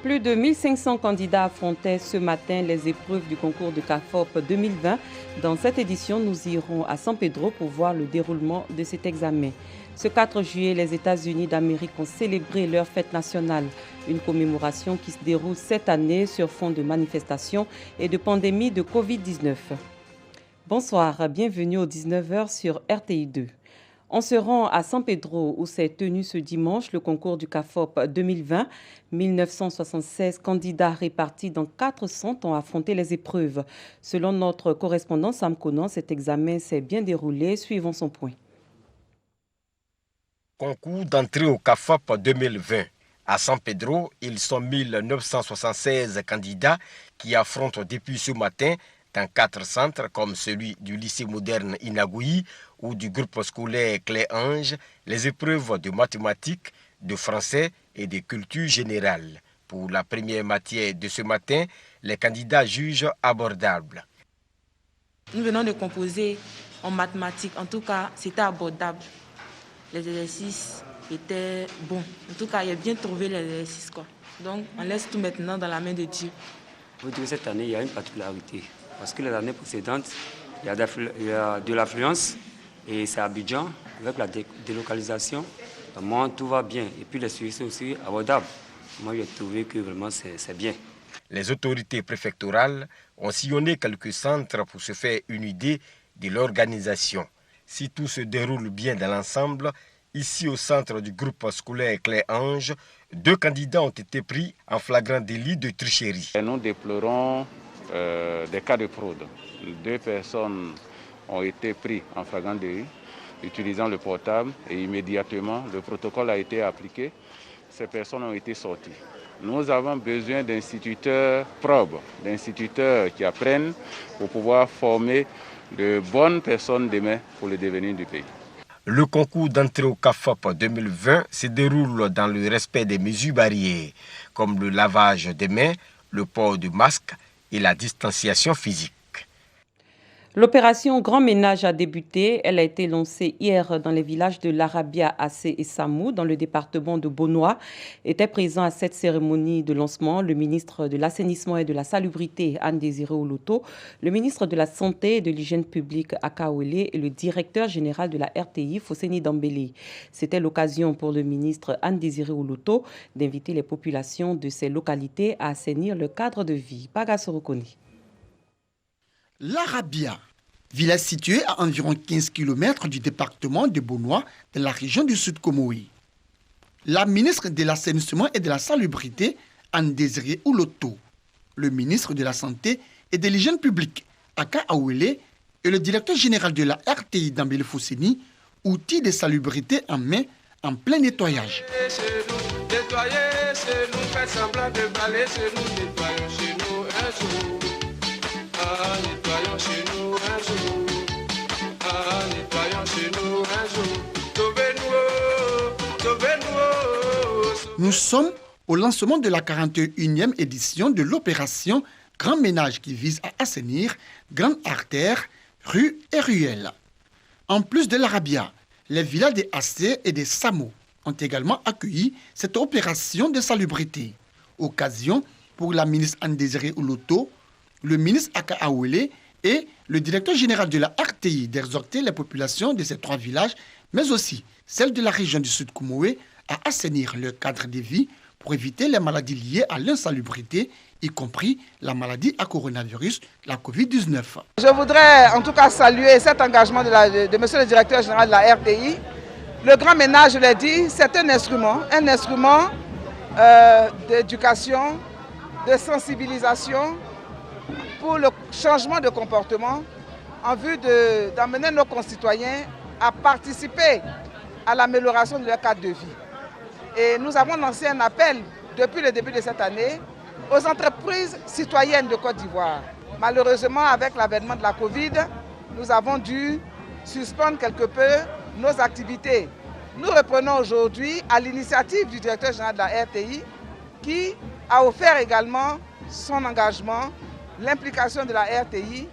Plus de 1500 candidats affrontaient ce matin les épreuves du concours de CAFOP 2020. Dans cette édition, nous irons à San Pedro pour voir le déroulement de cet examen. Ce 4 juillet, les États-Unis d'Amérique ont célébré leur fête nationale, une commémoration qui se déroule cette année sur fond de manifestations et de pandémie de Covid-19. Bonsoir, bienvenue aux 19h sur RTI 2. On se rend à San Pedro où s'est tenu ce dimanche le concours du CAFOP 2020. 1976 candidats répartis dans 4 centres ont affronté les épreuves. Selon notre correspondant Sam Conan, cet examen s'est bien déroulé. Suivons son point. Concours d'entrée au CAFOP 2020. À San Pedro, ils sont 1976 candidats qui affrontent depuis ce matin dans 4 centres comme celui du lycée moderne Inagui ou du groupe scolaire Clé-Ange, les épreuves de mathématiques, de français et de culture générale. Pour la première matière de ce matin, les candidats jugent abordable. Nous venons de composer en mathématiques. En tout cas, c'était abordable. Les exercices étaient bons. En tout cas, il a bien trouvé les exercices, quoi. Donc, on laisse tout maintenant dans la main de Dieu. Vous direz cette année, il y a une particularité. Parce que les années précédentes, il y a de l'affluence et c'est à Abidjan, avec la délocalisation. Moi, tout va bien. Et puis les suivis sont aussi abordables. Moi, j'ai trouvé que vraiment c'est bien. Les autorités préfectorales ont sillonné quelques centres pour se faire une idée de l'organisation. Si tout se déroule bien dans l'ensemble, ici au centre du groupe scolaire Clé-Ange, 2 candidats ont été pris en flagrant délit de tricherie. Nous déplorons des cas de fraude. 2 personnes ont été prises en flagrant délit utilisant le portable et immédiatement le protocole a été appliqué. Ces personnes ont été sorties. Nous avons besoin d'instituteurs probes, d'instituteurs qui apprennent pour pouvoir former de bonnes personnes demain pour le devenir du pays. Le concours d'entrée au CAFOP 2020 se déroule dans le respect des mesures barrières, comme le lavage des mains, le port du masque et la distanciation physique. L'opération Grand Ménage a débuté. Elle a été lancée hier dans les villages de Larabia, Assé et Samou, dans le département de Bonois. Était présent à cette cérémonie de lancement le ministre de l'Assainissement et de la Salubrité, Anne-Désiré Oloto, le ministre de la Santé et de l'Hygiène publique, Aka Ouele, et le directeur général de la RTI, Fosseni Dambélé. C'était l'occasion pour le ministre Anne-Désiré Oloto d'inviter les populations de ces localités à assainir le cadre de vie. Pagasorokoni. L'Arabia, village situé à environ 15 km du département de Bonois, dans la région du Sud Comoé. La ministre de l'Assainissement et de la Salubrité, Anne-Désiré Oloto, le ministre de la Santé et de l'Hygiène publique, Aka Ouele, et le directeur général de la RTI, Dambélé Fosseni, outils de salubrité en main, en plein nettoyage. Nous sommes au lancement de la 41e édition de l'opération Grand Ménage qui vise à assainir grandes artères, rues et ruelles. En plus de l'Arabia, les villages de Assé et de Samo ont également accueilli cette opération de salubrité. Occasion pour la ministre Anne-Désiré Oloto, le ministre Aka Ouele et le directeur général de la RTI d'exhorter les populations de ces 3 villages, mais aussi celles de la région du Sud Comoé, à assainir leur cadre de vie pour éviter les maladies liées à l'insalubrité, y compris la maladie à coronavirus, la Covid-19. Je voudrais en tout cas saluer cet engagement de monsieur le directeur général de la RTI. Le grand ménage, je l'ai dit, c'est un instrument d'éducation, de sensibilisation pour le changement de comportement en vue d'amener nos concitoyens à participer à l'amélioration de leur cadre de vie. Et nous avons lancé un appel depuis le début de cette année aux entreprises citoyennes de Côte d'Ivoire. Malheureusement, avec l'avènement de la Covid, nous avons dû suspendre quelque peu nos activités. Nous reprenons aujourd'hui à l'initiative du directeur général de la RTI qui a offert également son engagement, l'implication de la RTI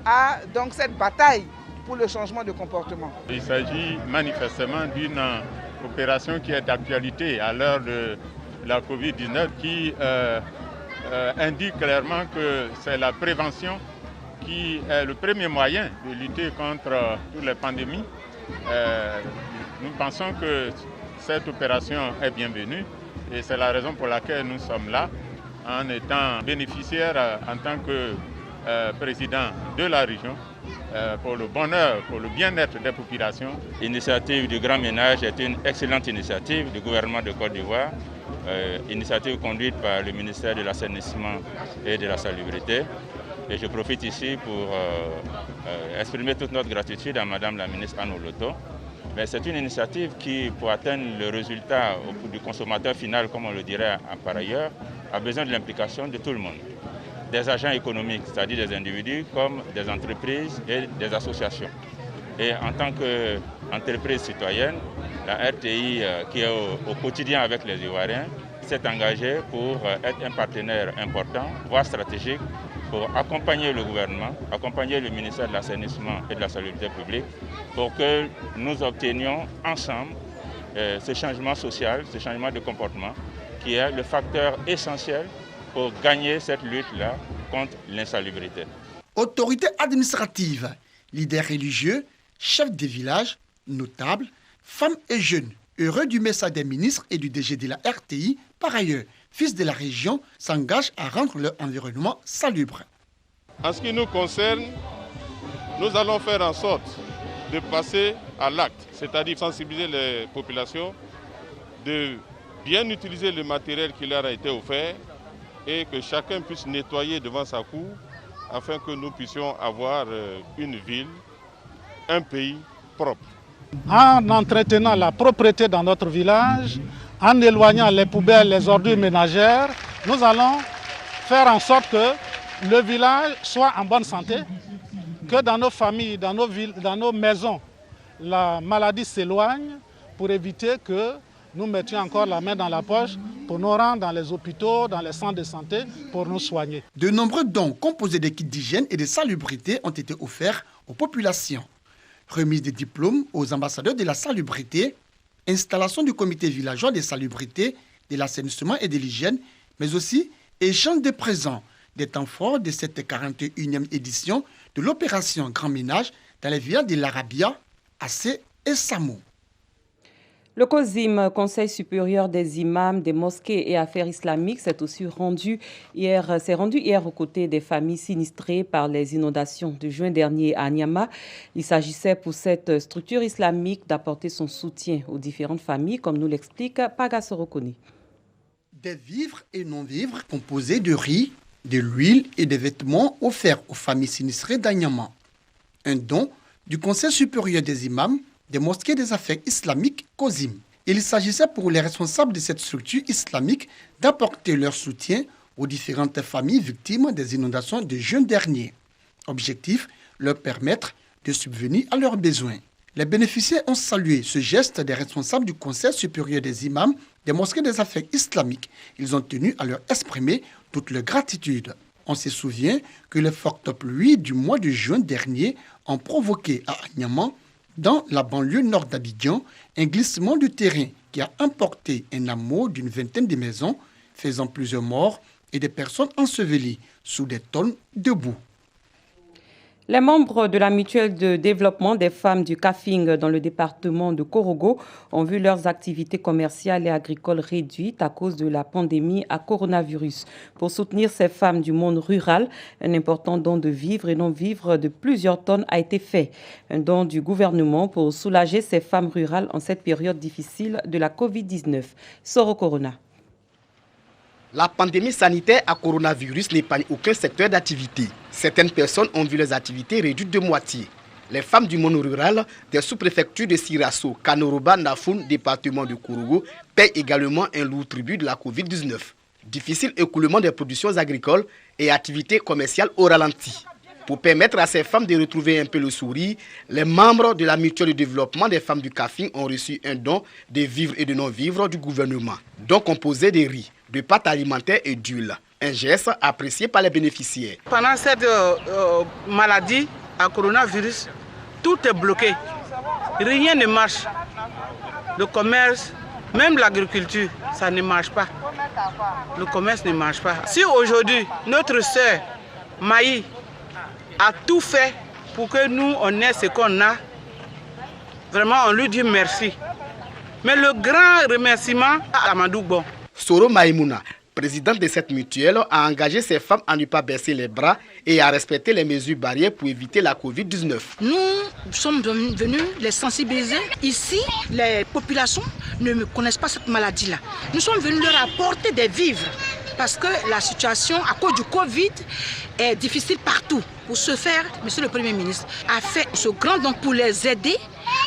à donc cette bataille pour le changement de comportement. Il s'agit manifestement d'une opération qui est d'actualité à l'heure de la Covid-19 qui indique clairement que c'est la prévention qui est le premier moyen de lutter contre toutes les pandémies. Nous pensons que cette opération est bienvenue et c'est la raison pour laquelle nous sommes là en étant bénéficiaires en tant que président de la région pour le bonheur, pour le bien-être des populations. L'initiative du Grand Ménage est une excellente initiative du gouvernement de Côte d'Ivoire, initiative conduite par le ministère de l'Assainissement et de la Salubrité. Et je profite ici pour exprimer toute notre gratitude à Madame la ministre Anne Oloto. Mais c'est une initiative qui, pour atteindre le résultat du consommateur final, comme on le dirait par ailleurs, a besoin de l'implication de tout le monde. Des agents économiques, c'est-à-dire des individus, comme des entreprises et des associations. Et en tant qu'entreprise citoyenne, la RTI, qui est au quotidien avec les Ivoiriens, s'est engagée pour être un partenaire important, voire stratégique, pour accompagner le gouvernement, accompagner le ministère de l'Assainissement et de la Salubrité publique, pour que nous obtenions ensemble ce changement social, ce changement de comportement, qui est le facteur essentiel pour gagner cette lutte-là contre l'insalubrité. Autorités administratives, leaders religieux, chefs de village, notables, femmes et jeunes, heureux du message des ministres et du DG de la RTI, par ailleurs, fils de la région, s'engagent à rendre leur environnement salubre. En ce qui nous concerne, nous allons faire en sorte de passer à l'acte, c'est-à-dire sensibiliser les populations, de bien utiliser le matériel qui leur a été offert et que chacun puisse nettoyer devant sa cour afin que nous puissions avoir une ville, un pays propre. En entretenant la propreté dans notre village, en éloignant les poubelles, les ordures ménagères, nous allons faire en sorte que le village soit en bonne santé, que dans nos familles, dans nos villes, dans nos maisons, la maladie s'éloigne pour éviter que nous mettions encore la main dans la poche pour nous rendre dans les hôpitaux, dans les centres de santé, pour nous soigner. De nombreux dons composés de kits d'hygiène et de salubrité ont été offerts aux populations. Remise des diplômes aux ambassadeurs de la salubrité, installation du comité villageois de salubrité, de l'assainissement et de l'hygiène, mais aussi échange de présents, des temps forts de cette 41e édition de l'opération Grand Ménage dans les villages de l'Arabia, Assé et Samo. Le COSIM, Conseil supérieur des imams, des mosquées et affaires islamiques, s'est rendu hier aux côtés des familles sinistrées par les inondations de juin dernier à Niamey. Il s'agissait pour cette structure islamique d'apporter son soutien aux différentes familles, comme nous l'explique Paga Sorokoni. Des vivres et non-vivres composés de riz, de l'huile et des vêtements offerts aux familles sinistrées d'Anyama. Un don du Conseil supérieur des imams, des mosquées des affaires islamiques COSIM. Il s'agissait pour les responsables de cette structure islamique d'apporter leur soutien aux différentes familles victimes des inondations de juin dernier. Objectif, leur permettre de subvenir à leurs besoins. Les bénéficiaires ont salué ce geste des responsables du Conseil supérieur des imams des mosquées des affaires islamiques. Ils ont tenu à leur exprimer toute leur gratitude. On se souvient que les fortes pluies du mois de juin dernier ont provoqué à Anyama, dans la banlieue nord d'Abidjan, un glissement de terrain qui a emporté un hameau d'une vingtaine de maisons, faisant plusieurs morts et des personnes ensevelies sous des tonnes de boue. Les membres de la mutuelle de développement des femmes du Kafing dans le département de Korogo ont vu leurs activités commerciales et agricoles réduites à cause de la pandémie à coronavirus. Pour soutenir ces femmes du monde rural, un important don de vivres et non-vivres de plusieurs tonnes a été fait. Un don du gouvernement pour soulager ces femmes rurales en cette période difficile de la Covid-19. Soro Corona. La pandémie sanitaire à coronavirus n'épargne aucun secteur d'activité. Certaines personnes ont vu leurs activités réduites de moitié. Les femmes du monde rural des sous-préfectures de Sirasso, Kanoroba, Nafoun, département de Korogo, paient également un lourd tribut de la Covid-19. Difficile écoulement des productions agricoles et activités commerciales au ralenti. Pour permettre à ces femmes de retrouver un peu le sourire, les membres de la mutuelle de développement des femmes du Kafing ont reçu un don de vivres et de non-vivres du gouvernement. Don composé de riz, de pâtes alimentaires et d'huile. Un geste apprécié par les bénéficiaires. Pendant cette maladie à coronavirus, tout est bloqué. Rien ne marche. Le commerce, même l'agriculture, ça ne marche pas. le commerce ne marche pas. Si aujourd'hui, notre sœur Maï a tout fait pour que nous, on ait ce qu'on a, vraiment, on lui dit merci. Mais le grand remerciement à Amadou Bon. Soro Maïmouna, présidente de cette mutuelle, a engagé ses femmes à ne pas baisser les bras et à respecter les mesures barrières pour éviter la Covid-19. Nous sommes venus les sensibiliser. Ici, les populations ne connaissent pas cette maladie-là. Nous sommes venus leur apporter des vivres parce que la situation à cause du Covid est difficile partout. Pour ce faire, Monsieur le Premier ministre a fait ce grand don pour les aider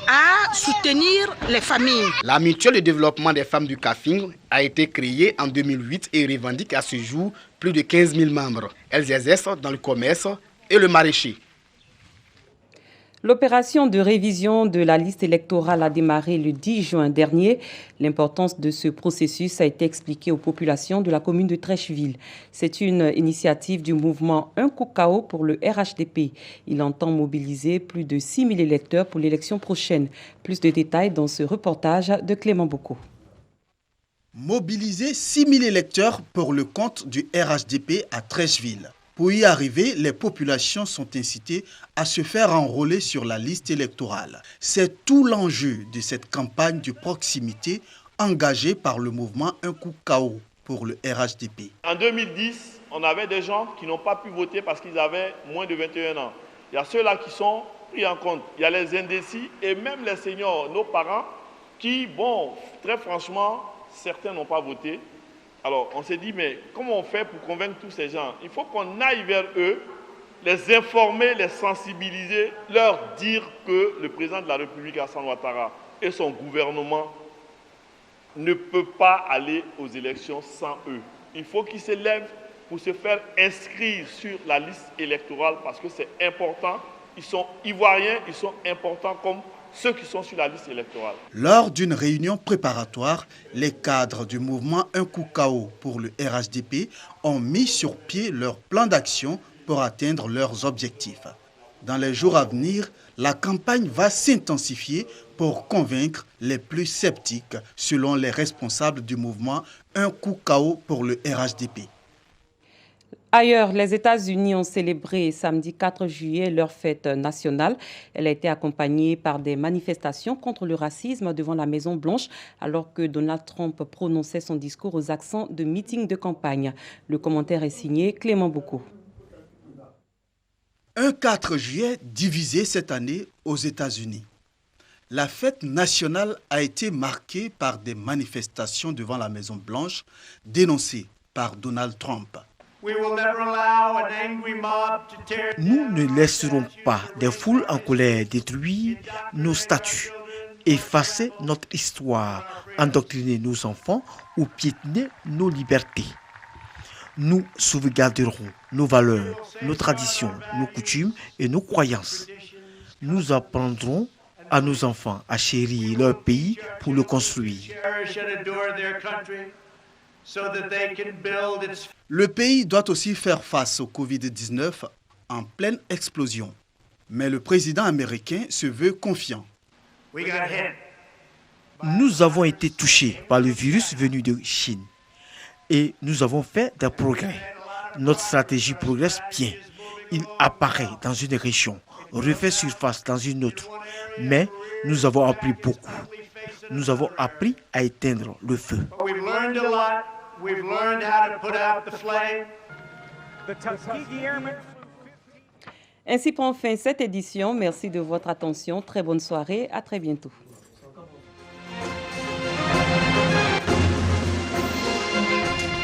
à soutenir les familles. La mutuelle de développement des femmes du Kafing a été créée en 2008 et revendique à ce jour plus de 15 000 membres. Elles exercent dans le commerce et le maraîcher. L'opération de révision de la liste électorale a démarré le 10 juin dernier. L'importance de ce processus a été expliquée aux populations de la commune de Trècheville. C'est une initiative du mouvement Un Coup KO pour le RHDP. Il entend mobiliser plus de 6 000 électeurs pour l'élection prochaine. Plus de détails dans ce reportage de Clément Boko. Mobiliser 6 000 électeurs pour le compte du RHDP à Trècheville. Pour y arriver, les populations sont incitées à se faire enrôler sur la liste électorale. C'est tout l'enjeu de cette campagne de proximité engagée par le mouvement Un Coup KO pour le RHDP. En 2010, on avait des gens qui n'ont pas pu voter parce qu'ils avaient moins de 21 ans. Il y a ceux-là qui sont pris en compte. Il y a les indécis et même les seniors, nos parents, qui, bon, très franchement, certains n'ont pas voté. Alors, on s'est dit, mais comment on fait pour convaincre tous ces gens? Il faut qu'on aille vers eux, les informer, les sensibiliser, leur dire que le président de la République, Alassane Ouattara, et son gouvernement ne peuvent pas aller aux élections sans eux. Il faut qu'ils se lèvent pour se faire inscrire sur la liste électorale parce que c'est important. Ils sont ivoiriens, ils sont importants comme ceux qui sont sur la liste électorale. Lors d'une réunion préparatoire, les cadres du mouvement Un Coup KO pour le RHDP ont mis sur pied leur plan d'action pour atteindre leurs objectifs. Dans les jours à venir, la campagne va s'intensifier pour convaincre les plus sceptiques, selon les responsables du mouvement Un Coup KO pour le RHDP. Ailleurs, les États-Unis ont célébré samedi 4 juillet leur fête nationale. Elle a été accompagnée par des manifestations contre le racisme devant la Maison-Blanche, alors que Donald Trump prononçait son discours aux accents de meeting de campagne. Le commentaire est signé Clément Boko. Un 4 juillet divisé cette année aux États-Unis. La fête nationale a été marquée par des manifestations devant la Maison-Blanche dénoncées par Donald Trump. Nous ne laisserons pas des foules en colère détruire nos statues, effacer notre histoire, endoctriner nos enfants ou piétiner nos libertés. Nous sauvegarderons nos valeurs, nos traditions, nos coutumes et nos croyances. Nous apprendrons à nos enfants à chérir leur pays pour le construire. Le pays doit aussi faire face au Covid-19 en pleine explosion. Mais le président américain se veut confiant. Nous avons été touchés par le virus venu de Chine et nous avons fait des progrès. Notre stratégie progresse bien. Il apparaît dans une région, refait surface dans une autre. Mais nous avons appris beaucoup. Nous avons appris à éteindre le feu. Ainsi prend fin cette édition. Merci de votre attention. Très bonne soirée. À très bientôt.